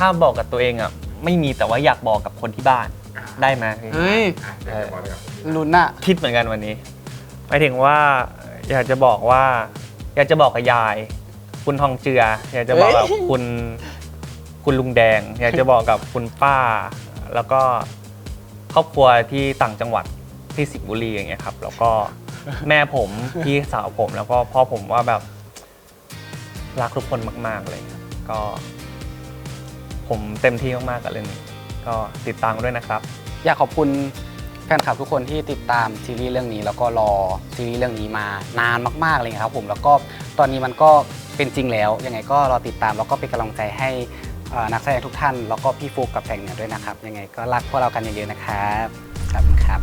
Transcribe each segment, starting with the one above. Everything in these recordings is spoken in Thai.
ถ้าบอกกับตัวเองอ่ะไม่มีแต่ว่าอยากบอกกับคนที่บ้านได้ไหม เฮ้ยลุ้นอะคิดเหมือนกันวันนี้หมายถึงว่าอยากจะบอกกับยาย คุณทองเจือ อยากจะบอกกับคุณลุงแดง อยากจะบอกกับคุณป้า แล้วก็ครอบครัวที่ต่างจังหวัดที่สิงห์บุรีอย่างเงี้ยครับแล้วก็แม่ผมพี่สาวผมแล้วก็พ่อผมว่าแบบรักทุกคนมากๆเลยครับก็ผมเต็มที่มากๆกับเรื่องนี้ก็ติดตามด้วยนะครับอยากขอบคุณแฟนคลับทุกคนที่ติดตามซีรีส์เรื่องนี้แล้วก็รอซีรีส์เรื่องนี้มานานมากๆเลยครับผมแล้วก็ตอนนี้มันก็เป็นจริงแล้วยังไงก็รอติดตามแล้วก็เป็นกำลังใจให้นักแสดงทุกท่านแล้วก็พี่ฟุกกับแสงเหนือด้วยนะครับยังไงก็รักพวกเรากันเยอะๆนะครับขอบคุณครับ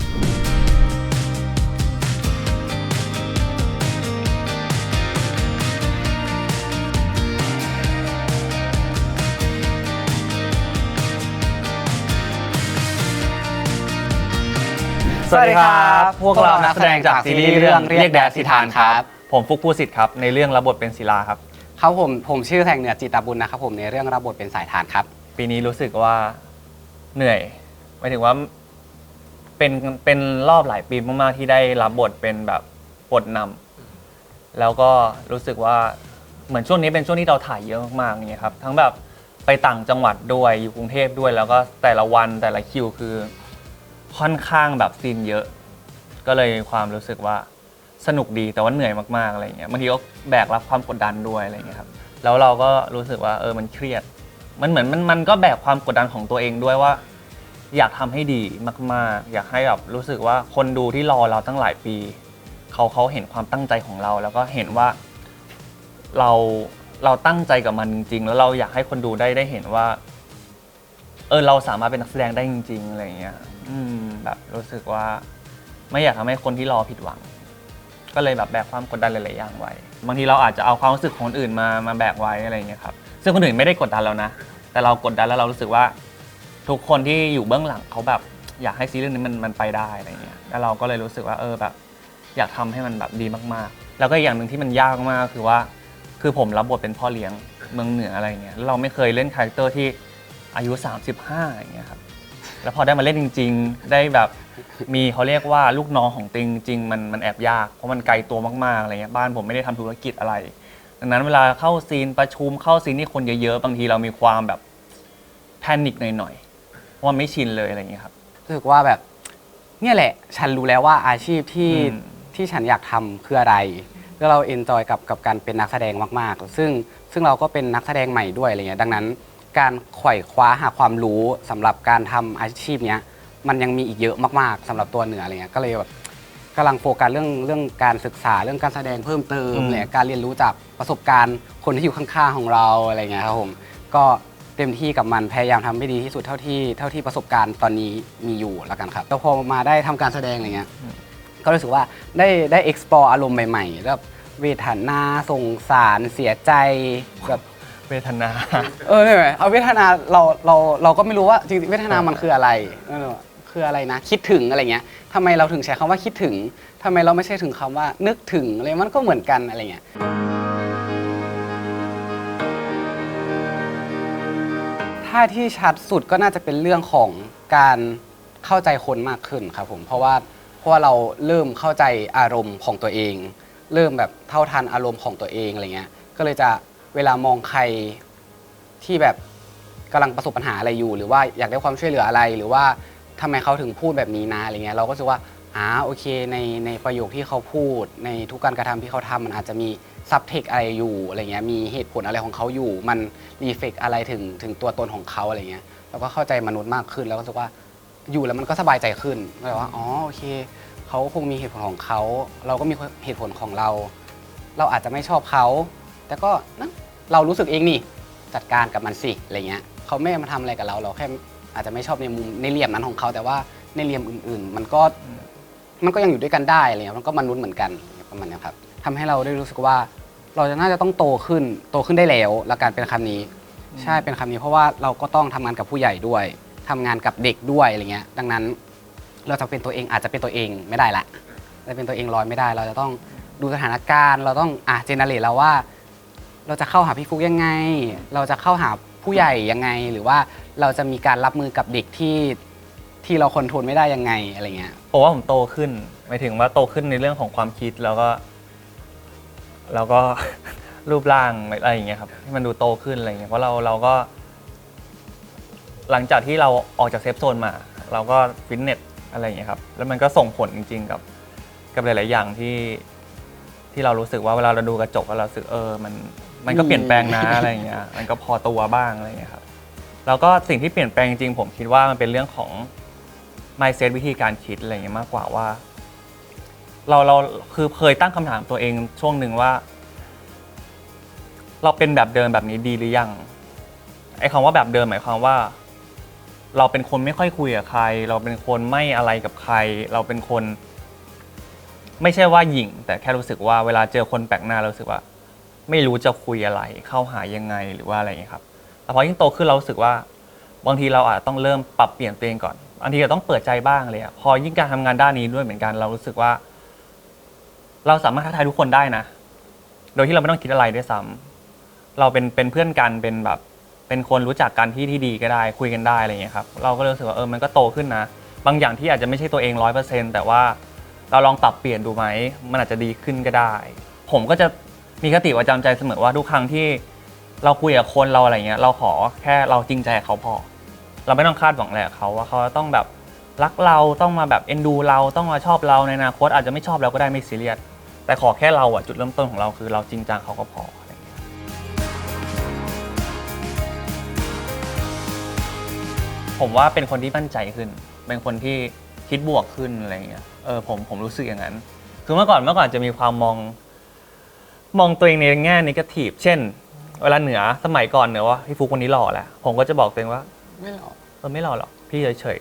สวัสดีครับพวกเรานักแสดงจากซีรีส์เรื่องเรียกแดดสิทานครับผมฟุกภูสิทธิ์ครับในเรื่องรับบทเป็นศิลาครับครับผมชื่อแสงเหนือจิตตบุญนะครับผมในเรื่องรับบทเป็นสายทานครับปีนี้รู้สึกว่าเหนื่อยหมายถึงว่าเป็นรอบหลายปีมากๆที่ได้รับบทเป็นแบบบทนำแล้วก็รู้สึกว่าเหมือนช่วงนี้เป็นช่วงที่เราถ่ายเยอะมากๆอย่างเงี้ยครับทั้งแบบไปต่างจังหวัดด้วยอยู่กรุงเทพด้วยแล้วก็แต่ละวันแต่ละคิวคือค่อนข้างแบบซีนเยอะก็เลยความรู้สึกว่าสนุกดีแต่ว่าเหนื่อยมากๆอะไรเงี้ยบางทีก็แบกรับความกดดันด้วยอะไรเงี้ยครับแล้วเราก็รู้สึกว่ามันเครียดมันเหมือนมันก็แบกความกดดันของตัวเองด้วยว่าอยากทำให้ดีมากๆอยากให้แบบรู้สึกว่าคนดูที่รอเราตั้งหลายปีเขาเห็นความตั้งใจของเราแล้วก็เห็นว่าเราตั้งใจกับมันจริงๆแล้วเราอยากให้คนดูได้เห็นว่าเราสามารถเป็นนักแสดงได้จริงๆอะไรเงี้ยแบบรู้สึกว่าไม่อยากทำให้คนที่รอผิดหวังก็เลยแบบแบกความกดดันหลายๆอย่างไว้บางทีเราอาจจะเอาความรู้สึกของคนอื่นมาแบกไว้อะไรเงี้ยครับซึ่งคนอื่นไม่ได้กดดันเรานะแต่เรากดดันแล้วเรารู้สึกว่าทุกคนที่อยู่เบื้องหลังเขาแบบอยากให้ซีรีส์นี้มันไปได้อะไรเงี้ยแล้วเราก็เลยรู้สึกว่าแบบอยากทำให้มันแบบดีมากๆแล้วก็อย่างหนึ่งที่มันยากมากคือว่าคือผมรับบทเป็นพ่อเลี้ยงเมืองเหนืออะไรเงี้ยแล้วเราไม่เคยเล่นคาแรคเตอร์ที่อายุ35อย่างเงี้ยครับแล้วพอได้มาเล่นจริงๆได้แบบมีเขาเรียกว่าลูกน้องของติงจริงมันแอบยากเพราะมันไกลตัวมากๆอะไรเงี้ยบ้านผมไม่ได้ทำธุรกิจอะไรดังนั้นเวลาเข้าซีนประชุมเข้าซีนที่คนเยอะๆบางทีเรามีความแบบแพนิคหน่อยๆเพราะมันไม่ชินเลยอะไรเงี้ยครับรู้สึกว่าแบบเนี่ยแหละฉันรู้แล้วว่าอาชีพที่ฉันอยากทำคืออะไรแล้วเราเอนจอยกับการเป็นนักแสดงมากๆซึ่งเราก็เป็นนักแสดงใหม่ด้วยอะไรเงี้ยดังนั้นการไขว่คว้าหาความรู้สำหรับการทำอาชีพเนี้ยมันยังมีอีกเยอะมากๆสำหรับตัวเหนืออะไรเงี้ยก็เลยแบบกำลังโฟกัสเรื่องการศึกษาเรื่องการแสดงเพิ่มเติมเนี่ยการเรียนรู้จากประสบการณ์คนที่อยู่ข้างๆของเราอะไรเงี้ยครับผมก็เต็มที่กับมันพยายามทำให้ดีที่สุดเท่าที่ประสบการณ์ตอนนี้มีอยู่แล้วกันครับแต่พอมาได้ทำการแสดงอะไรเงี้ยก็รู้สึกว่าได้ explore อารมณ์ใหม่ๆแบบเวทนาสงสารเสียใจแบบเวทนาใช่ไหมเอาเวทนาเราก็ไม่รู้ว่าจริงๆเวทนามันคืออะไรคืออะไรนะคิดถึงอะไรเงี้ยทำไมเราถึงใช้คำว่าคิดถึงทำไมเราไม่ใช่ถึงคำว่านึกถึงอะไรมันก็เหมือนกันอะไรเงี้ยถ้าที่ชัดสุดก็น่าจะเป็นเรื่องของการเข้าใจคนมากขึ้นครับผมเพราะว่าเราเริ่มเข้าใจอารมณ์ของตัวเองเริ่มแบบเท่าทันอารมณ์ของตัวเองอะไรเงี้ยก็เลยจะเวลามองใครที่แบบกำลังประสบปัญหาอะไรอยู่หรือว่าอยากได้ความช่วยเหลืออะไรหรือว่าทำไมเขาถึงพูดแบบนี้นะอะไรเงี้ยเราก็รู้สึกว่าโอเคในประโยคที่เขาพูดในทุกการกระทำที่เขาทำมันอาจจะมีซับเทคอะไรอยู่อะไรเงี้ยมีเหตุผลอะไรของเขาอยู่มันรีเฟกอะไรถึงตัวตนของเขาอะไรเงี้ยเราก็เข้าใจมนุษย์มากขึ้นแล้วก็รู้สึกว่าอยู่แล้วมันก็สบายใจขึ้นก็เลยว่าโอเคเขาคงมีเหตุผลของเขาเราก็มีเหตุผลของเราอาจจะไม่ชอบเขาแต่ก็นะเรารู้สึกเองนี่จัดการกับมันสิอะไรเงี้ยเขาไม่มาทำอะไรกับเราแค่อาจจะไม่ชอบในมุมในเหลี่ยมนั้นของเขาแต่ว่าในเหลี่ยมอื่นๆมันก็ยังอยู่ด้วยกันได้อะไรเงี้ยมันก็มนุษย์เหมือนกันประมาณนี้ครับทำให้เราได้รู้สึกว่าเราจะน่าจะต้องโตขึ้นได้แล้วละกันเป็นคำนี้ใช่เป็นคำนี้เพราะว่าเราก็ต้องทำงานกับผู้ใหญ่ด้วยทำงานกับเด็กด้วยอะไรเงี้ยดังนั้นเราจะเป็นตัวเองอาจจะเป็นตัวเองไม่ได้ละจะเป็นตัวเองร้อยไม่ได้เราจะต้องดูสถานการณ์เราต้องเจเนเรตเราว่าเราจะเข้าหาพี่ฟุกยังไงเราจะเข้าหาผ ผู้ใหญ่ยังไง หรือว่าเราจะมีการรับมือกับเด็กที่เราคอนโทรลไม่ได้ยังไงอะไรเงี้ยผมว่าผมโตขึ้นหมายถึงว่าโตขึ้นในเรื่องของความคิดแล้วก็ รูปร่างอะไรอย่างเงี้ยครับที่มันดูโตขึ้นอะไรอย่างเงี้ยเพราะเราก็ หลังจากที่เราออกจากเซฟโซนมา เราก็ฟิตเนสอะไรอย่างเงี้ยครับแล้วมันก็ส่งผลจริงๆกับหลายๆอย่างที่เรารู้สึกว่าเวลาเราดูกระจกแล้วเรารู้สึกมันก็เปลี่ยนแปลงนะอะไรอย่างเงี้ยมันก็พอตัวบ้างอะไรอย่างเงี้ยครับแล้วก็สิ่งที่เปลี่ยนแปลงจริงๆผมคิดว่ามันเป็นเรื่องของ mindset วิธีการคิดอะไรอย่างเงี้ยมากกว่าว่าเราคือเคยตั้งคำถามตัวเองช่วงหนึ่งว่า เราเป็นแบบเดิมแบบนี้ดีหรือยังไอ้คำว่าแบบเดิมหมายความว่า เราเป็นคนไม่ค่อยคุยกับใคร เราเป็นคนไม่อะไรกับใคร เราเป็นคน ไม่ใช่ว่าหยิ่งแต่แค่รู้สึกว่าเวลาเจอคนแปลกหน้าเรารู้สึกว่า ไม่รู้จะคุยอะไรเข้าหายังไงหรือว่าอะไรอย่างนี้ครับแต่พอยิ่งโตขึ้นเรารู้สึกว่าบางทีเราอาจจะต้องเริ่มปรับเปลี่ยนตัวเองก่อนบางทีเราต้องเปิดใจบ้างเลยอะพอยิ่งการทำงานด้านนี้ด้วยเหมือนกัน เรารู้สึกว่า เราสามารถทักทายทุกคนได้นะ โดยที่เราไม่ต้องคิดอะไรด้วยซ้ำเราเป็นเพื่อนกันเป็นแบบเป็นคนรู้จักกันที่ดีก็ได้คุยกันได้อะไรอย่างเงี้ยครับเราก็รู้สึกว่ามันก็โตขึ้นนะบางอย่างที่อาจจะไม่ใช่ตัวเอง100%แต่ว่าเราลองปรับเปลี่ยนดูไหมมันอาจจะดีขึ้นก็ได้ ผมก็จะมีคติประจำใจเสมอว่าทุกครั้งที่เราคุยกับคนเราอะไรเงี้ยเราขอแค่เราจริงใจกับเขาพอเราไม่ต้องคาดหวังอะไรกับเขาว่าเขาต้องแบบรักเราต้องมาแบบเอ็นดูเราต้องมาชอบเราในอนาคตอาจจะไม่ชอบเราก็ได้ไม่ซีเรียสแต่ขอแค่เราจุดเริ่มต้นของเราคือเราจริงจังเขาก็พออะไรเงี้ยผมว่าเป็นคนที่มั่นใจขึ้นเป็นคนที่คิดบวกขึ้นอะไรเงี้ยผมรู้สึกอย่างนั้นคือเมื่อก่อนจะมีความมองตัวเองในแง่นิเกทีฟเช่นเวลาเหนือสมัยก่อนเหนือว่าพี่ฟุกคนนี้หล่อแหละผมก็จะบอกตัวเองว่าไม่หรอกไม่หล่อหรอกพี่เฉย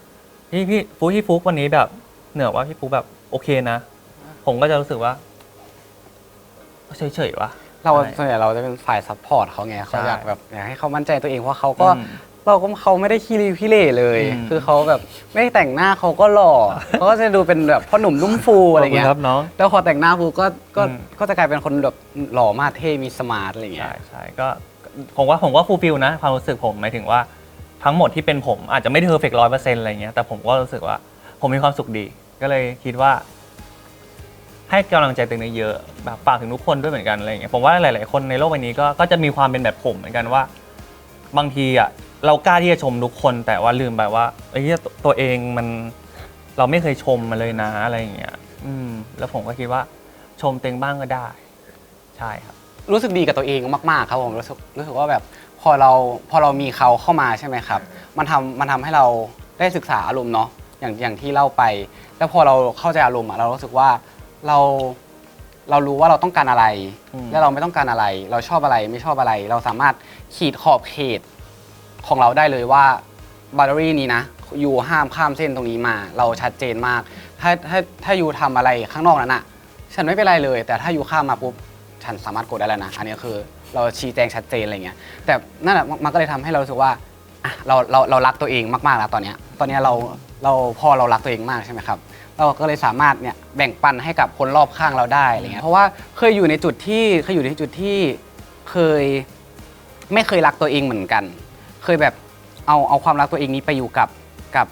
ๆพี่ฟุกวันนี้แบบเหนือว่าพี่ฟุกแบบโอเคนะผมก็จะรู้สึกว่าเฉยๆวะเราส่วนใหญ่เราจะเป็นฝ่ายซัพพอร์ตเขาไงเขาอยากแบบอยากให้เขามั่นใจตัวเองเพราะเขาก็เขาไม่ได้ขี้ริ้วขี้เหร่เลยคือเขาแบบไม่ได้แต่งหน้าเขาก็หล่อเขาก็จะดูเป็นแบบพ่อหนุ่มนุ่มฟูอะไรเงี้ยแล้วพอแต่งหน้าฟูก็จะกลายเป็นคนแบบหล่อมากเท่มีสมาร์ทอะไรเงี้ยใช่ก็ผมว่าฟูลฟิลนะความรู้สึกผมหมายถึงว่าทั้งหมดที่เป็นผมอาจจะไม่ได้เพอร์เฟกต์100%อะไรเงี้ยแต่ผมก็รู้สึกว่าผมมีความสุขดีก็เลยคิดว่าให้กำลังใจตัวเองเยอะแบบฝากถึงทุกคนด้วยเหมือนกันอะไรเงี้ยผมว่าหลายๆคนในโลกใบนี้ก็จะมีความเป็นแบบผมเหมือนกันว่าบางทีอ่ะเรากล้าที่จะชมทุกคนแต่ว่าลืมไปว่าตัวเองมันเราไม่เคยชมมาเลยนะอะไรอย่างเงี้ยแล้วผมก็คิดว่าชมตัวเองบ้างก็ได้ใช่ครับรู้สึกดีกับตัวเองมากๆครับผมรู้สึกว่าแบบพอเรามีเขาเข้ามาใช่ไหมครับมันทำให้เราได้ศึกษาอารมณ์เนาะอย่างที่เล่าไปแล้วพอเราเข้าใจอารมณ์เรารู้สึกว่าเรารู้ว่าเราต้องการอะไรและเราไม่ต้องการอะไรเราชอบอะไรไม่ชอบอะไรเราสามารถขีดขอบเขตของเราได้เลยว่าบาร์เรีนี้นะอยู่ห้ามข้ามเส้นตรงนี้มาเราชัดเจนมากถ้าอยู่ทำอะไรข้างนอกนั้นอะฉันไม่เป็นไรเลยแต่ถ้าอยู่ข้ามมาปุ๊บฉันสามารถกดได้แล้วนะอันนี้คือเราชี้แจงชัดเจนอะไรเงี้ยแต่นั่นแหละมันก็เลยทำให้เรารู้สึกว่าเรารักตัวเองมากๆแล้วตอนนี้พอเรารักตัวเองมากใช่ไหมครับเราก็เลยสามารถเนี่ยแบ่งปันให้กับคนรอบข้างเราได้อะไรเงี้ยเพราะว่าเคยอยู่ในจุดที่เคยไม่เคยรักตัวเองเหมือนกันเคยแบบเอาความรักตัวเองนี้ไปอยู่กับ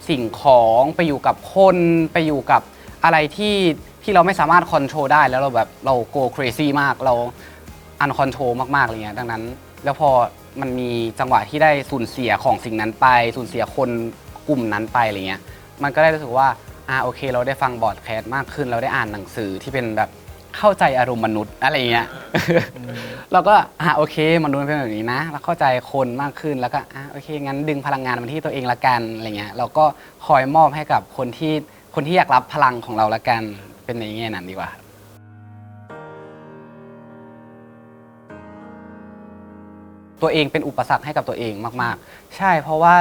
สิ่งของไปอยู่กับคนไปอยู่กับอะไรที่เราไม่สามารถคอนโทรลได้แล้วเรา go crazy มากเราอันคอนโทรลมากๆอะไรเงี้ยดังนั้นแล้วพอมันมีจังหวะที่ได้สูญเสียของสิ่งนั้นไปสูญเสียคนกลุ่มนั้นไปอะไรเงี้ยมันก็ได้รู้สึกว่าโอเคเราได้ฟังบอดแคสต์มากขึ้นเราได้อ่านหนังสือที่เป็นแบบเข้าใจอารมณ์มนุษย์อะไรเงี้ยเราก็โอเคมนุษย์เป็นแบบนี้นะเราเข้าใจคนมากขึ้นแล้วก็โอเคงั้นดึงพลังงานมาที่ตัวเองละกันอะไรเงี้ยเราก็คอยมอบให้กับคนที่อยากรับพลังของเราละกันเป็นในแง่นั้นดีกว่าตัวเองเป็นอุปสรรคให้กับตัวเองมากๆใช่เพราะว่า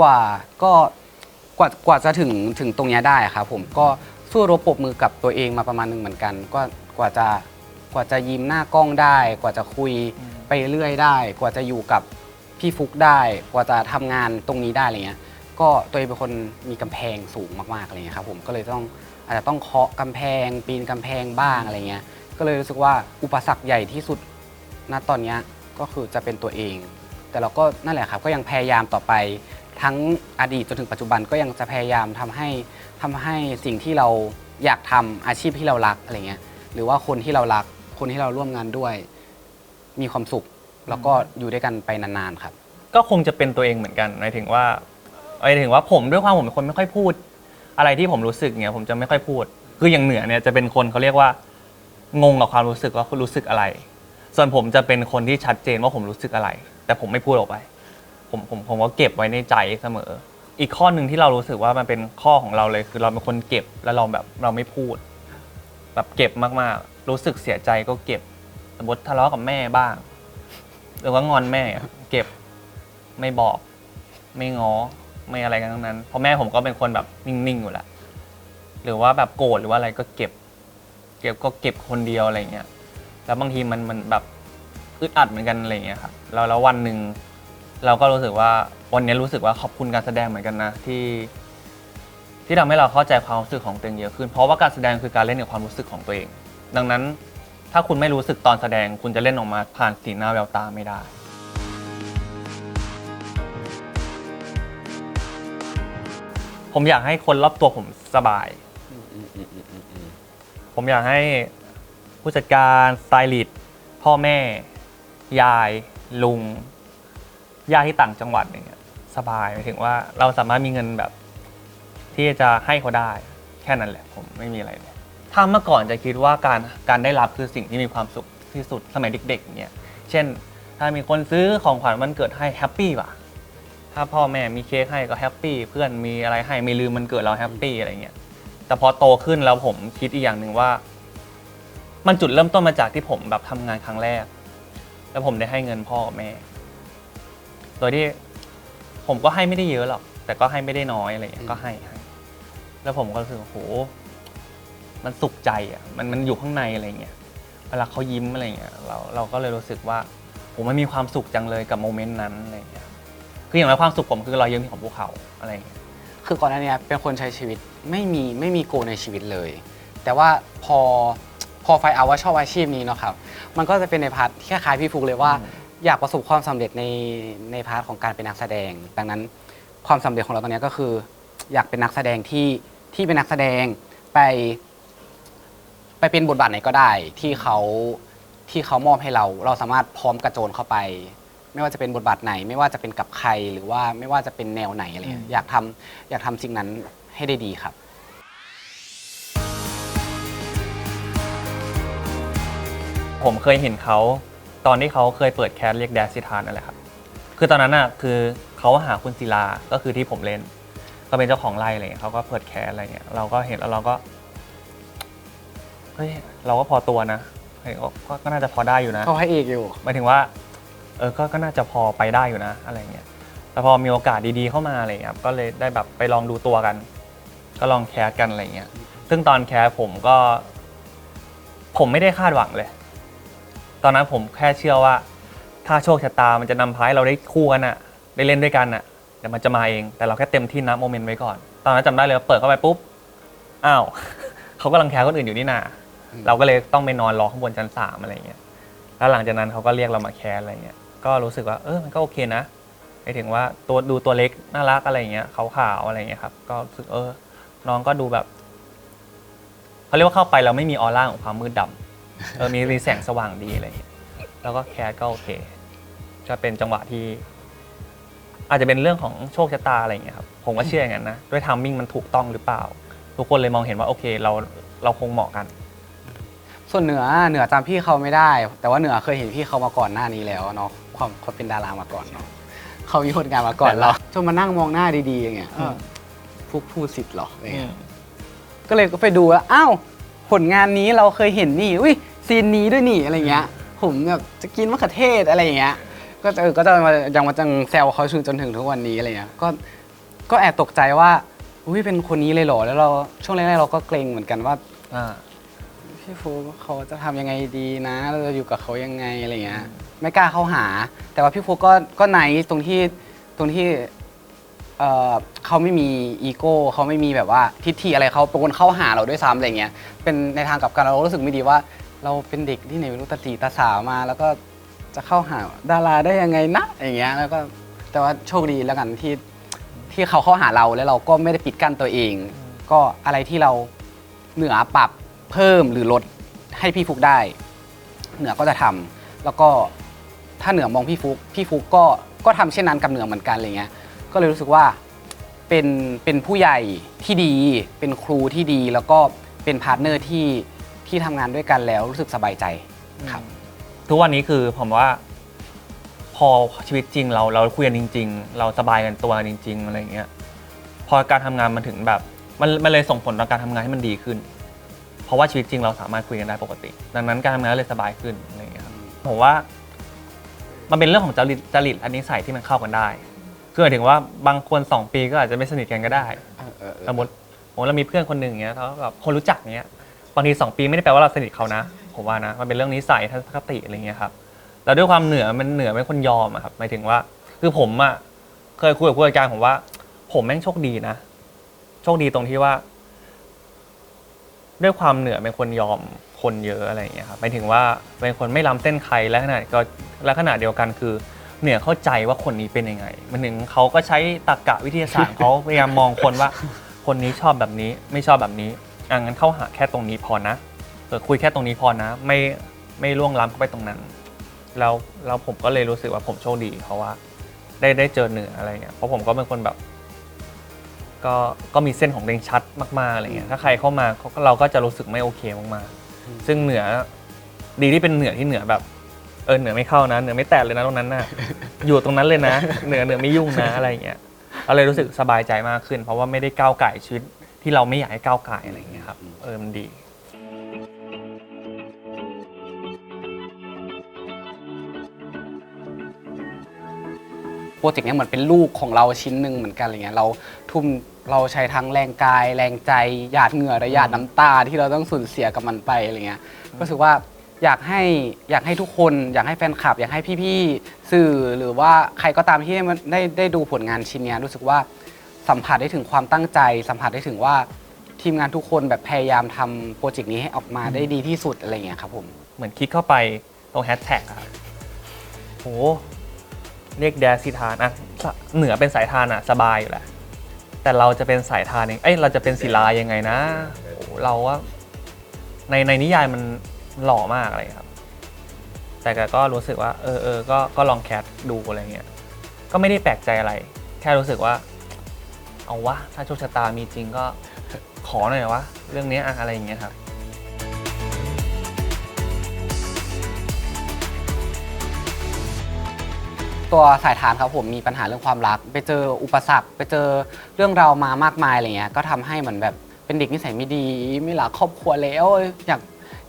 กว่าจะถึงตรงนี้ได้ครับผมก็สู้รบปรบมือกับตัวเองมาประมาณนึงเหมือนกันก็กว่าจะยิ้มหน้ากล้องได้กว่าจะคุยไปเรื่อยได้กว่าจะอยู่กับพี่ฟุกได้กว่าจะทำงานตรงนี้ได้อะไรเงี้ยก็ตัวเองเป็นคนมีกำแพงสูงมากๆอะไรเงี้ยครับผมก็เลยอาจจะต้องเคาะกำแพงปีนกำแพงบ้างอะไรเงี้ยก็เลยรู้สึกว่าอุปสรรคใหญ่ที่สุดณตอนนี้ก็คือจะเป็นตัวเอง แต่เราก็นั่นแหละครับก็ยังพยายามต่อไปทั้งอดีตจนถึงปัจจุบันก็ยังจะพยายามทำให้สิ่งที่เราอยากทำอาชีพที่เรารักอะไรเงี้ยหรือว่าคนที่เรารักคนที่เราร่วมงานด้วยมีความสุขแล้วก็อยู่ด้วยกันไปนานๆครับก็คงจะเป็นตัวเองเหมือนกันหมายถึงว่าผมด้วยความผมเป็นคนไม่ค่อยพูดอะไรที่ผมรู้สึกเนี่ยผมจะไม่ค่อยพูดคืออย่างเหนือเนี่ยจะเป็นคนเขาเรียกว่างงกับความรู้สึกว่าคุณรู้สึกอะไรส่วนผมจะเป็นคนที่ชัดเจนว่าผมรู้สึกอะไรแต่ผมไม่พูดออกไปผมก็เก็บไว้ในใจเสมออีกข้อหนึ่งที่เรารู้สึกว่ามันเป็นข้อของเราเลยคือเราเป็นคนเก็บแล้วเราไม่พูดแบบเก็บมากๆรู้สึกเสียใจก็เก็บสมมติทะเลาะกับแม่บ้างหรือว่างอนแม่เก็บไม่บอกไม่ง้อไม่อะไรกันทั้งนั้นเพราะแม่ผมก็เป็นคนแบบนิ่งๆอยู่แหละหรือว่าแบบโกรธหรือว่าอะไรก็เก็บคนเดียวอะไรเงี้ยแล้วบางทีมันแบบอึดอัดเหมือนกันอะไรเงี้ยครับแล้ววันหนึ่งเราก็รู้สึกว่าวันนี้รู้สึกว่าขอบคุณการแสดงเหมือนกันนะที่ทำให้เราเข้าใจความรู้สึกของตัวเองเยอะขึ้นเพราะว่าการแสดงคือการเล่นกับความรู้สึกของตัวเองดังนั้นถ้าคุณไม่รู้สึกตอนแสดงคุณจะเล่นออกมาผ่านสีหน้าแววตาไม่ได้ผมอยากให้คนรอบตัวผมสบายผมอยากให้ผู้จัดการสไตลิสต์พ่อแม่ยายลุงญาติที่ต่างจังหวัดอย่างเงี้ยสบายหมายถึงว่าเราสามารถมีเงินแบบที่จะให้เขาได้แค่นั้นแหละผมไม่มีอะไรเลยถ้าเมื่อก่อนจะคิดว่าการได้รับคือสิ่งที่มีความสุขที่สุดสมัยเด็กๆอย่างเงี้ยเช่นถ้ามีคนซื้อของขวัญวันเกิดให้แฮปปี้ป่ะถ้าพ่อแม่มีเค้กให้ก็แฮปปี้เพื่อนมีอะไรให้ไม่ลืมมันเกิดเราแฮปปี้อะไรเงี้ยแต่พอโตขึ้นแล้วผมคิดอีกอย่างหนึ่งว่ามันจุดเริ่มต้นมาจากที่ผมแบบทำงานครั้งแรกแล้วผมได้ให้เงินพ่อกับแม่โดยที่ผมก็ให้ไม่ได้เยอะหรอกแต่ก็ให้ไม่ได้น้อยอะไรเงี้ยก็ให้แล้วผมก็รู้สึกโหมันสุขใจอ่ะมันอยู่ข้างในอะไรเงี้ยเวลาเขายิ้มอะไรเงี้ยเราก็เลยรู้สึกว่าผมมันมีความสุขจังเลยกับโมเมนต์นั้นอะไรเงี้ยคืออย่างไรความสุขผมคือรอยยิ้มของภูเขาอะไรเงี้ยคือก่อนหน้านี้เป็นคนใช้ชีวิตไม่มีโกในชีวิตเลยแต่ว่าพอไฟเอาว่าชอบอาชีพนี้เนาะครับมันก็จะเป็นในพาร์ทที่คล้ายๆพี่ฟุกเลยว่าอยากประสบความสำเร็จในพาร์ทของการเป็นนักแสดงดังนั้นความสำเร็จของเราตอนนี้ก็คืออยากเป็นนักแสดงที่เป็นนักแสดงไปเป็นบทบาทไหนก็ได้ที่เขามอบให้เราสามารถพร้อมกระโจนเข้าไปไม่ว่าจะเป็นบทบาทไหนไม่ว่าจะเป็นกับใครหรือว่าไม่ว่าจะเป็นแนวไหนอะไรอยากทำสิ่งนั้นให้ได้ดีครับผมเคยเห็นเขาตอนที่เขาเคยเปิดแคสเรียกแดดซิทานนั่นแหละครับคือตอนนั้นน่ะคือเขาหาคุณศิลาก็คือที่ผมเล่นก็เป็นเจ้าของไร่อะไรเงี้ยเขาก็เปิดแคสอะไรเงี้ยเราก็เห็นแล้วเราก็เฮ้ยเราก็พอตัวนะก็น่าจะพอได้อยู่นะเขาให้เอกอยู่หมายถึงว่าก็น่าจะพอไปได้อยู่นะอะไรเงี้ยแต่พอมีโอกาสดีๆเข้ามาอะไรเงี้ยก็เลยได้แบบไปลองดูตัวกันก็ลองแคสกันอะไรเงี้ยซึ่งตอนแคสผมไม่ได้คาดหวังเลยตอนนั้นผมแค่เชื่อว่าถ้าโชคชะตามันจะนำพาให้เราได้คู่กันอะได้เล่นด้วยกันอะเดี๋ยวมันจะมาเองแต่เราแค่เต็มที่นับโมเมนต์ไว้ก่อนตอนนั้นจำได้เลยว่าเปิดเข้าไปปุ๊บอ้าว เขากำลังแคสคนอื่นอยู่นี่นาเราก็เลยต้องไปนอนรอข้างบนชั้น3อะไรเงี้ยแล้วหลังจากนั้นเขาก็เรียกเรามาแคสอะไรเงี้ยก็รู้สึกว่ามันก็โอเคนะหมายถึงว่าตัวเล็กน่ารักอะไรเงี้ยขาวๆอะไรเงี้ยครับก็รู้สึกน้องก็ดูแบบเขาเรียกว่าเข้าไปเราไม่มีออร่าของความมืดดำมีแสงสว่างดีอะไรเงี้ยแล้วก็แคสก็โอเคจะเป็นจังหวะที่อาจจะเป็นเรื่องของโชคชะตาอะไรเงี้ยครับผมก็เชื่ออย่างนั้นนะด้วยไทมิ่งมันถูกต้องหรือเปล่าทุกคนเลยมองเห็นว่าโอเคเราคงเหมาะกันส่วนเหนือจำพี่เขาไม่ได้แต่ว่าเหนือเคยเห็นพี่เขามาก่อนหน้านี้แล้วเนาะเขาเป็นดารามาก่อนเนาะเขามีผลงานมาก่อนเราจนมานั่งมองหน้าดีๆอย่างเงี้ยพูดสิทธิ์หรออะไรเงี้ยก็เลยก็ไปดูว่าอ้าวผลงานนี้เราเคยเห็นนี่อุ้ยซีนนี้ด้วยนี่อะไรเงี้ยผมแบบจะกินมะเขือเทศอะไรอย่างเงี้ยก็จะมาจังแซวเขาจนถึงทุกวันนี้อะไรเงี้ยก็แอบตกใจว่าอุ้ยเป็นคนนี้เลยเหรอแล้วเราช่วงแรกๆเราก็เกรงเหมือนกันว่าพี่ฟูเขาจะทำยังไงดีนะเราจะอยู่กับเขายังไงอะไรเงี้ยไม่กล้าเข้าหาแต่ว่าพี่ฟูก็ไนท์ตรงที่เขาไม่มีอีโก้เขาไม่มีแบบว่าทิฐิอะไรเขาเป็นคนเข้าหาเราด้วยซ้ำอะไรเงี้ยเป็นในทางกลับกันเรารู้สึกไม่ดีว่าเราเป็นเด็กที่ไหนไม่รู้ตาสีตาสาวมาแล้วก็ จะเข้าหาดาราได้ยังไงนะอย่างเงี้ยแล้วก็แต่ว่าโชคดีแล้วกันที่เขาเข้าหาเราแล้วเราก็ไม่ได้ปิดกั้นตัวเอง ก็อะไรที่เราเหนือปรับเพิ่มหรือลดให้พี่ฟุกได้เหนือก็จะทำแล้วก็ถ้าเหนือมองพี่ฟุกก็ทำเช่นนั้นกับเหนือเหมือนกันอะไรเงี้ยก็เลยรู้สึกว่าเป็นผู้ใหญ่ที่ดีเป็นครูที่ดีแล้วก็เป็นพาร์ทเนอร์ที่ทำงานด้วยกันแล้วรู้สึกสบายใจครับ ทุกวันนี้คือผมว่าพอชีวิตจริงเราคุยกันจริงๆเราสบายกันตัวจริงๆอะไรอย่างเงี้ยพอการทำงานมันถึงแบบมันเลยส่งผลต่อการทำงานให้มันดีขึ้น เพราะว่าชีวิตจริงเราสามารถคุยกันได้ปกติ ดังนั้นการทำงานเลยสบายขึ้นอะไรอย่างเงี้ยครับผมว่ามันเป็นเรื่องของจริตและนิสัยที่มันเข้ากันได้คือหมายถึงว่าบางคน2 ปีก็อาจจะไม่สนิทกันก็ได้สมมติเรามีเพื่อนคนหนึ่งอย่างเงี้ยเขาแบบคนรู้จักเงี้ยบางที2 ปีไม่ได้แปลว่าเราสนิทเขานะผมว่านะมันเป็นเรื่องนิสัยทัศนคติอะไรเงี้ยครับแล้วด้วยความเหนือเป็นคนยอมอะครับหมายถึงว่าคือผมอะเคยคุยกับผู้จัดการผมว่าผมแม่งโชคดีนะโชคดีตรงที่ว่าด้วยความเหนือเป็นคนยอมคนเยอะอะไรอย่างเงี้ยครับหมายถึงว่าเป็นคนไม่ล้ำเส้นใครและขณะเดียวกันคือเหนือเข้าใจว่าคนนี้เป็นยังไงมันถึงเขาก็ใช้ตรรกะวิทยาศาสตร์เขาพยายามมองคนว่าคนนี้ชอบแบบนี้ไม่ชอบแบบนี้งั้นเข้าหาแค่ตรงนี้พอนะคุยแค่ตรงนี้พอนะไม่ล่วงล้ำเข้าไปตรงนั้นแล้วผมก็เลยรู้สึกว่าผมโชคดีเพราะว่าได้เจอเหนืออะไรเงี้ยเพราะผมก็เป็นคนแบบก็มีเส้นของตัวเองชัดมากๆอะไรเงี้ยถ้าใครเข้ามาเราก็จะรู้สึกไม่โอเคมากๆซึ่งเหนือดีที่เป็นเหนือที่เหนือแบบเหนือไม่เข้านะเหนือไม่แตะเลยนะตรงนั้นน่ะ อยู่ตรงนั้นเลยนะเหนือไม่ยุ่งนะอะไรเงี้ยเราเลยรู้สึกสบายใจมากขึ้นเพราะว่าไม่ได้ก้าวไก่ชีวิตที่เราไม่อยากให้ก้าวไก่อะไรเงี้ยครับมันดีโปรเจกต์นี้เหมือนเป็นลูกของเราชิ้นหนึ่งเหมือนกันอะไรเงี้ยเราใช้ทั้งแรงกายแรงใจหยาดเหงื่อและหยาดน้ำตาที่เราต้องสูญเสียกับมันไปอะไรเงี้ยก็รู้สึกว่าอยากให้ทุกคนอยากให้แฟนคลับอยากให้พี่ๆสื่อหรือว่าใครก็ตามที่ได้ดูผลงานชิ้นนี้รู้สึกว่าสัมผัสได้ถึงความตั้งใจสัมผัสได้ถึงว่าทีมงานทุกคนแบบพยายามทำโปรเจกต์นี้ให้ออกมาได้ดีที่สุดอะไรเงี้ยครับผมเหมือนคลิกเข้าไปตรงแฮชแท็กครับโหเรียกแดซิทานเหนือเป็นสายทานสบายอยู่แหละแต่เราจะเป็นสายทานเองเราจะเป็นศิลายังไงนะเราว่าในนิยายมันหล่อมากอะไรครับแต่ก็รู้สึกว่าก็ลองแคสดูอะไรเงี้ยก็ไม่ได้แปลกใจอะไรแค่รู้สึกว่าเอาวะถ้าโชคชะตามีจริงก็ขอหน่อยวะเรื่องนี้อะไรอย่างเงี้ยครับตัวสายทานครับผมมีปัญหาเรื่องความรักไปเจออุปสรรคไปเจอเรื่องราวมามากมายอะไรเงี้ยก็ทำให้เหมือนแบบเป็นเด็กนิสัยไม่ดีไม่รักครอบครัวแล้วอย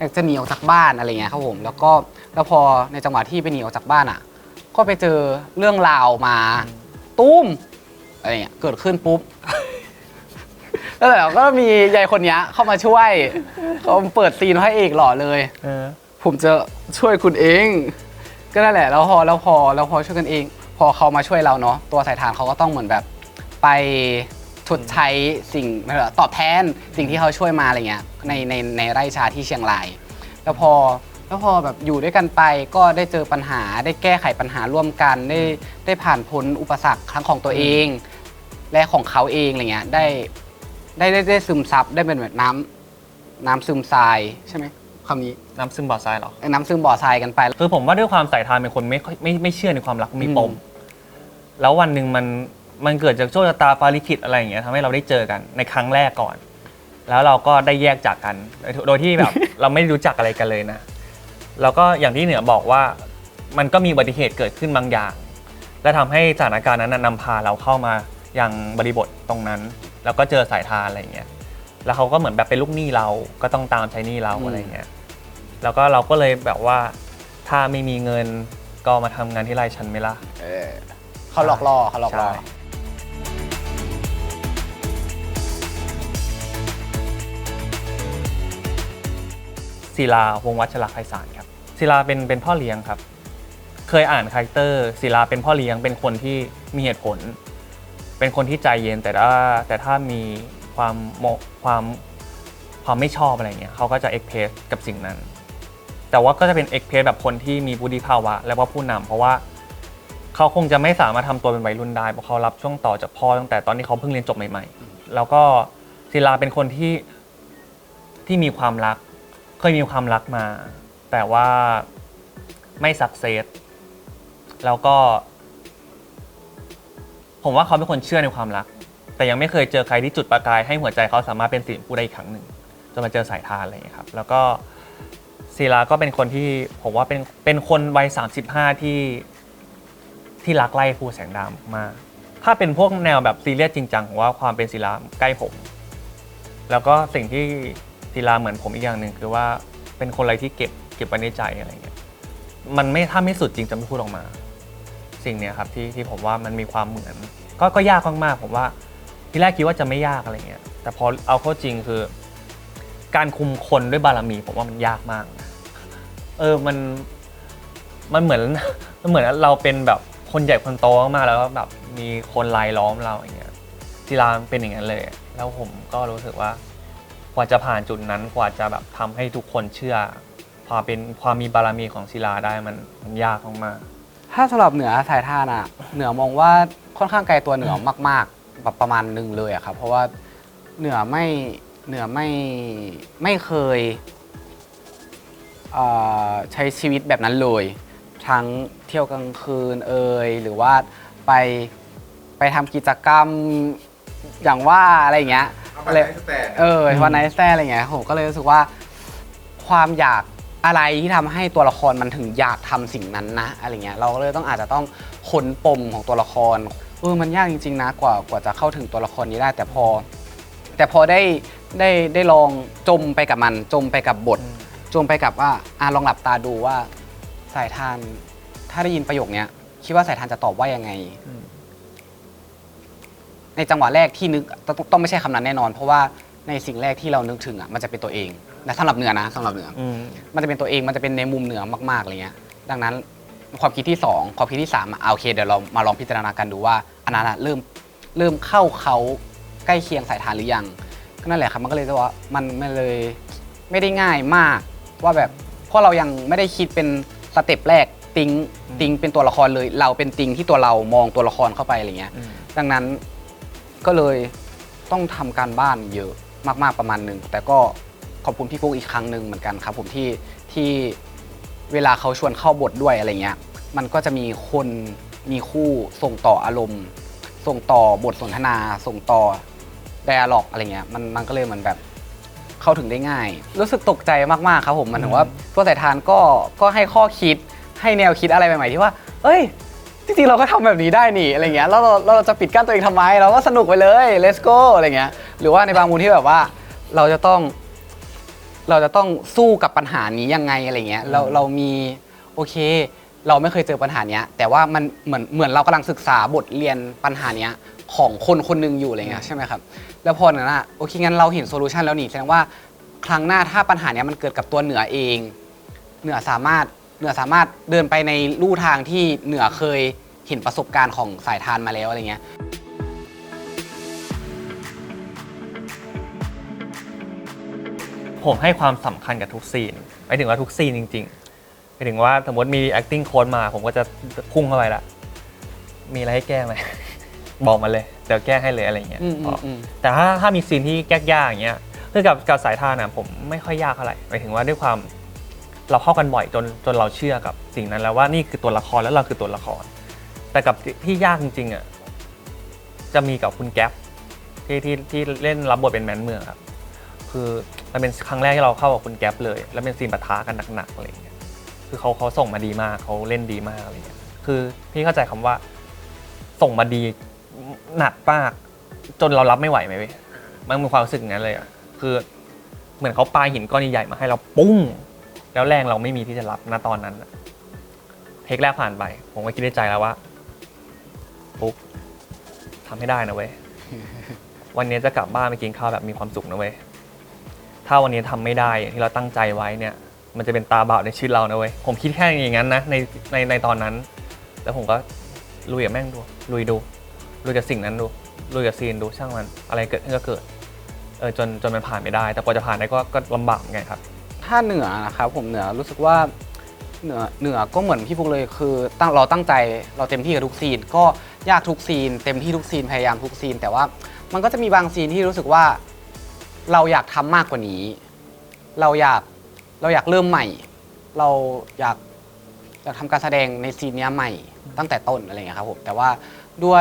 ากจะหนีออกจากบ้านอะไรเงี้ยครับผมแล้วพอในจังหวะที่ไปหนีออกจากบ้านอ่ะก็ไปเจอเรื่องราวมาตุ้มอะไรเงี้ยเกิดขึ้นปุ๊บแล้วแต่ก็มียายคนนี้เข้ามาช่วยเขาเปิดซีนให้เอกหล่อเลยผมจะช่วยคุณเองก็นั่นแหละแล้วพอช่วยกันเองพอเขามาช่วยเราเนาะตัวสายทานเขาก็ต้องเหมือนแบบไปชดใช้สิ่งตอบแทนสิ่งที่เขาช่วยมาอะไรเงี้ยในไร่ชาที่เชียงรายแล้วพอแบบอยู่ด้วยกันไปก็ได้เจอปัญหาได้แก้ไขปัญหาร่วมกันได้ผ่านพ้นอุปสรรคทั้งของตัวเองและของเขาเองอะไรเงี้ยได้ซึมซับได้เป็นแบบน้ำซึมทรายใช่ไหมคำนี้น้ำซึมบ่อทรายหรอน้ำซึมบ่อทรายกันไปคือผมว่าด้วยความสายทานเป็นคนไม่เชื่อในความรักมีปมแล้ววันหนึ่งมันเกิดจากโชคชะตาฟ้าลิขิตอะไรอย่างเงี้ยทำให้เราได้เจอกันในครั้งแรกก่อนแล้วเราก็ได้แยกจากกันโดยที่แบบ เราไม่รู้จักอะไรกันเลยนะแล้วก็อย่างที่เหนือบอกว่ามันก็มีอุบัติเหตุเกิดขึ้นบางอย่างและทำให้สถานการณ์นั้นนำพาเราเข้ามายังบริบทตรงนั้นแล้วก็เจอสายทานอะไรอย่างเงี้ยแล้วเขาก็เหมือนแบบเป็นลูกหนี้เราก็ต้องตามใช้หนี้เราอะไรเงี้ยแล้วก็เราก็เลยแบบว่าถ้าไม่มีเงินก็มาทำงานที่ไร่ฉันไหมล่ะเขาหลอกล่อศิลาวงศ์วัชรไพศาลครับศิลาเป็นพ่อเลี้ยงครับเคยอ่านคาแรคเตอร์ศิลาเป็นพ่อเลี้ยงเป็นคนที่มีเหตุผลเป็นคนที่ใจเย็นแต่ถ้ามีความไม่ชอบอะไรเงี้ยเขาก็จะเอ็กเพรสกับสิ่งนั้น แต่ว่าก็จะเป็นเอ็กเพรสแบบคนที่มีวุฒิภาวะและว่าผู้นำเพราะว่าเขาคงจะไม่สามารถทำตัวเป็นวัยรุ่นได้เพราะเขารับช่วงต่อจากพ่อตั้งแต่ตอนที่เขาเพิ่งเรียนจบใหม่ๆแล้วก็ศิลาเป็นคนที่มีความรักเคยมีความรักมาแต่ว่าไม่สักเซสแล้วก็ผมว่าเขาเป็นคนเชื่อในความรักแต่ยังไม่เคยเจอใครที่จุดประกายให้หัวใจเขาสามารถเป็นสิ่งผู้ได้อีกครั้งหนึ่งจนมาเจอสายทานอะไรอย่างเงี้ยครับแล้วก็ศิลาก็เป็นคนที่ผมว่าเป็นคนวัย35ที่รักไล่ภูแสงดำมากถ้าเป็นพวกแนวแบบซีเรียสจริงจังผมว่าความเป็นศิลาใกล้ผมแล้วก็สิ่งที่ศิลาเหมือนผมอีกอย่างหนึ่งคือว่าเป็นคนอะไรที่เก็บไว้ในใจอะไรเงี้ยมันไม่ถ้าไม่สุดจริงจะไม่พูดออกมาสิ่งเนี้ยครับที่ผมว่ามันมีความเหมือนก็ยากมากๆผมว่าที่แรกคิดว่าจะไม่ยากอะไรเงี้ยแต่พอเอาเข้าจริงคือการคุมคนด้วยบารมีผมว่ามันยากมากมันเหมือนเราเป็นแบบคนใหญ่คนโตมากๆแล้วก็แบบมีคนรายล้อมเราอย่างเงี้ยศิลาเป็นอย่างนั้นเลยแล้วผมก็รู้สึกว่ากว่าจะผ่านจุดนั้นกว่าจะแบบทำให้ทุกคนเชื่อความมีบารมีของศิลาได้มันยากมากๆ ถ้าสำหรับเหนือสายทานอ่ะเหนือมองว่าค่อนข้างไกลตัวเหนือมากๆแบบประมาณนึงเลยอะครับเพราะว่าเหนือไม่เคยใช้ชีวิตแบบนั้นเลยทั้งเที่ยวกลางคืนหรือว่าไปทำกิจกรรมอย่างว่าอะไรอย่างเงี้ยเลยวันไนท์สแตนอะไรเงี้ยผมก็เลยรู้สึกว่าความอยากอะไรที่ทำให้ตัวละครมันถึงอยากทำสิ่งนั้นนะอะไรเงี้ยเราก็เลยอาจจะต้องค้นปมของตัวละครมันยากจริงๆนะกว่าจะเข้าถึงตัวละครนี้ได้แต่พอได้ลองจมไปกับมันจมไปกับบทจมไปกับว่าลองหลับตาดูว่าสายทานถ้าได้ยินประโยคนี้คิดว่าสายทานจะตอบว่ายังไงในจังหวะแรกที่นึกต้องไม่ใช่คำนั้นแน่นอนเพราะว่าในสิ่งแรกที่เรานึกถึงมันจะเป็นตัวเองนะสำหรับเหนือมันจะเป็นตัวเองมันจะเป็นในมุมเหนือมากๆอะไรเงี้ยดังนั้นความคิดที่2ความคิดที่3โอเคเดี๋ยวเรามาลองพิจารณากันดูว่าอันนั้นเริ่มเข้าเขาใกล้เคียงสายทานหรือยังก็นั่นแหละครับมันก็เลยว่ามันเลยไม่ได้ง่ายมากว่าแบบเพราะเรายังไม่ได้คิดเป็นสเต็ปแรกติงเป็นตัวละครเลยเราเป็นติงที่ตัวเรามองตัวละครเข้าไปอะไรเงี้ยดังนั้นก็เลยต้องทำการบ้านเยอะมากๆประมาณนึงแต่ก็ขอบคุณพี่กุ๊กอีกครั้งหนึ่งเหมือนกันครับผมที่เวลาเขาชวนเข้าบทด้วยอะไรเงี้ยมันก็จะมีคนมีคู่ส่งต่ออารมณ์ส่งต่อบทสนทนาส่งต่อไดอะล็อกอะไรเงี้ยมันก็เลยเหมือนแบบเข้าถึงได้ง่ายรู้สึกตกใจมากๆครับผมมันถึงว่าตัวสายทานก็ให้ข้อคิดให้แนวคิดอะไรใหม่ๆที่ว่าจริงๆเราก็ทำแบบนี้ได้นี่อะไรเงี้ยแล้วเราจะปิดกั้นตัวเองทำไมเราก็สนุกไปเลย let's go อะไรเงี้ยหรือว่าในบางมุมที่แบบว่าเราจะต้องสู้กับปัญหานี้ยังไงอะไรเงี้ยเรามีโอเคเราไม่เคยเจอปัญหาเนี้ยแต่ว่ามันเหมือนเรากำลังศึกษาบทเรียนปัญหาเนี้ยของคนคนนึงอยู่อะไรเงี้ยใช่ไหมครับแล้วพอนั้นโอเคงั้นเราเห็นโซลูชันแล้วนี่แสดงว่าครั้งหน้าถ้าปัญหาเนี้ยมันเกิดกับตัวเหนือเองเหนือสามารถเดินไปในลู่ทางที่เหนือเคยเห็นประสบการณ์ของสายทานมาแล้วอะไรเงี้ยผมให้ความสำคัญกับทุกซีนหมายถึงว่าทุกซีนจริงๆหมายถึงว่าสมมติมี acting coach มาผมก็จะพุ่งเข้าไปละมีอะไรให้แก้ไหม บอกมาเลยเดี๋ยวแก้ให้เลยอะไรเงี้ยแต่ถ้ามีซีนที่ยากๆอย่างเงี้ยคือกับสายทานผมไม่ค่อยยากเท่าไหร่หมายถึงว่าด้วยความเราเข้ากันบ่อยจนเราเชื่อกับสิ่งนั้นแล้วว่านี่คือตัวละครแล้วเราคือตัวละครแต่กับที่ยากจริงๆจะมีกับคุณแก๊ปที่เล่นรับบทเป็นแมนเมืองครับคือมันเป็นครั้งแรกที่เราเข้ากับคุณแก๊ปเลยแล้วเป็นซีนปะทะกันหนักๆอะไรอย่างเงี้ยคือเขาส่งมาดีมากเขาเล่นดีมากอะไรอย่างเงี้ยคือพี่เข้าใจคำว่าส่งมาดีหนักมากจนเรารับไม่ไหวไหมเว้ยมันมีความรู้สึกอย่างนั้นเลยคือเหมือนเขาปาหินก้อนใหญ่ๆมาให้เราปุ้งแล้วแรงเราไม่มีที่จะรับณตอนนั้นเทคแรกผ่านไปผมก็คิดในใจแล้วว่าปุ๊บทำให้ได้นะเว้ยวันนี้จะกลับบ้านไปกินข้าวแบบมีความสุขนะเว้ยถ้าวันนี้ทำไม่ได้อย่างที่เราตั้งใจไว้เนี่ยมันจะเป็นตาบาปในชีวิตเรานะเว้ยผมคิดแค่อย่างนั้นนะในตอนนั้นแล้วผมก็ลุยกับแม่งดูลุยกับสิ่งนั้นดูลุยกับซีนดูช่างมันอะไรเกิดก็เกิดจนมันผ่านไม่ได้แต่พอจะผ่านได้ก็ลำบากไงครับ ถ้าเหนือนะครับผมเหนือรู้สึกว่าเหนือก็เหมือนพี่ฟุกเลยคือเราตั้งใจเราเต็มที่กับทุกซีนก็ยากทุกซีนเต็มที่ทุกซีนพยายามทุกซีนแต่ว่ามันก็จะมีบางซีนที่รู้สึกว่าเราอยากทำมากกว่านี้เราอยากเริ่มใหม่เราอยากทำการแสดงในซีนนี้ใหม่ตั้งแต่ต้นอะไรเงี้ยครับผมแต่ว่าด้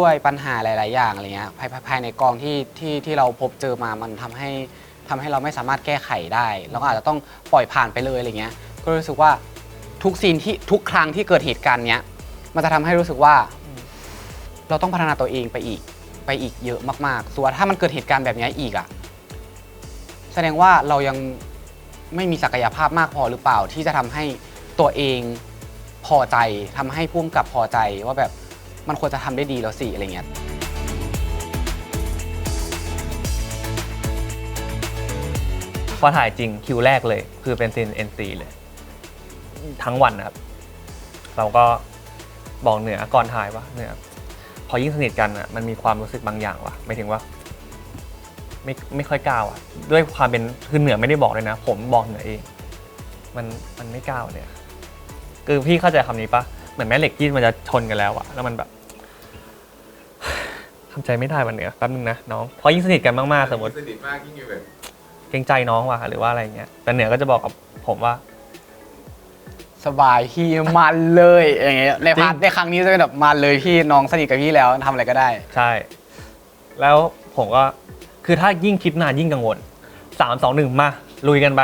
วยปัญหาหลาย ๆ อย่างอะไรเงี้ยภายในกองที่เราพบเจอมามันทำให้เราไม่สามารถแก้ไขได้เราก็อาจจะต้องปล่อยผ่านไปเลยอะไรเงี้ยก็รู้สึกว่าทุกซีนที่ทุกครั้งที่เกิดเหตุการณ์เนี้ยมันจะทำให้รู้สึกว่าเราต้องพัฒนาตัวเองไปอีกเยอะมากๆส่วนถ้ามันเกิดเหตุการณ์แบบนี้อีกอ่ะแสดงว่าเรายังไม่มีศักยภาพมากพอหรือเปล่าที่จะทำให้ตัวเองพอใจทำให้ผู้กำกับพอใจว่าแบบมันควรจะทำได้ดีแล้วสิอะไรเงี้ยพอถ่ายจริงคิวแรกเลยคือเป็นซีน NC เลยทั้งวันนะครับเราก็บอกเหนือก่อนถ่ายว่าเหนือพอยิ่งสนิทกันอ่ะมันมีความรู้สึกบางอย่างว่ะหมายถึงว่าไม่ค่อยกล้าอ่ะด้วยความเป็นคือเหนือไม่ได้บอกเลยนะผมบอกเหนือเองมันไม่กล้าเนี่ยคือพี่เข้าใจคำนี้ปะเหมือนแม่เหล็กที่มันจะชนกันแล้วอะแล้วมันแบบทำใจไม่ได้วันเหนือแป๊บนึงนะน้องพอยิ่งสนิทกันมากๆสมมติ สนิทมากยิ่งแบบ เกรงใจน้องว่ะหรือว่าอะไรเงี้ยแต่เหนือก็จะบอกกับผมว่า สบายพี่มันเลยอย่างเงี้ยในพาร์ท จริง ในครั้งนี้จะเป็นแบบมันเลยพี่น้องสนิทกับพี่แล้วทำอะไรก็ได้ ใช่ แล้วผมก็คือถ้ายิ่งคิดนานยิ่งกังวล3 2 1มาลุยกันไป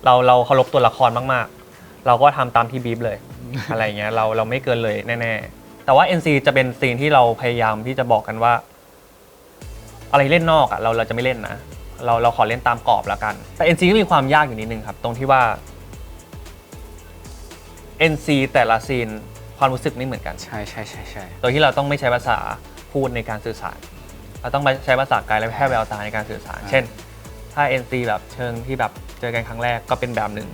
เราเคารพตัวละครมากๆ เราก็ทำตามที่บีฟเลย อะไรเงี้ยเราไม่เกินเลยแน่ๆแต่ว่า NC จะเป็นซีนที่เราพยายามที่จะบอกกันว่า อะไรเล่นนอกอ่ะเราจะไม่เล่นนะเราขอเล่นตามกรอบแล้วกันแต่ NC ก็มีความยากอยู่นิดนึงครับ ตรงที่ว่า NC แต่ละซีนความรู้สึกไม่เหมือนกัน ใช่ใช่ใช่ใช่ โดยที่เราต้องไม่ใช้ภาษาพูดในการสื่อสาร เราต้องใช้ภาษากายและแค่แววตาในการสื่อสาร เช่น ถ้า NC แบบเชิงที่แบบเจอกันครั้งแรกก็เป็นแบบหนึ่ง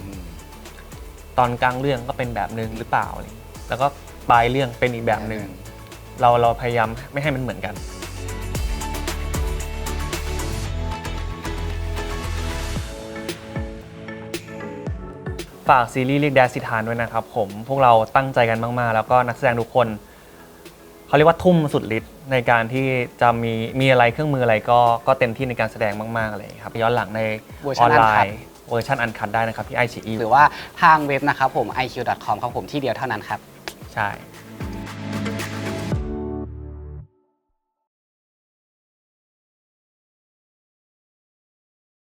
ตอนกลางเรื่องก็เป็นแบบหนึ่งหรือเปล่า แล้วก็ปลายเรื่องเป็นอีกแบบหนึ่ง เราพยายามไม่ให้มันเหมือนกัน ฝากซีรีส์เรียกแดดสิทานด้วยนะครับผมพวกเราตั้งใจกันมากๆแล้วก็นักแสดงทุกคนเขาเรียกว่าทุ่มสุดฤทธิ์ในการที่จะมีอะไรเครื่องมืออะไรก็เต็มที่ในการแสดงมากๆเลยครับย้อนหลังใน เวอร์ อ ชั อน น อัน ไล คัด น์เวอร์ชันอันคัดได้นะครับที่ iQIYI หรือว่าทางเว็บนะครับผม iq.com ครับผมที่เดียวเท่านั้นครับ ใช่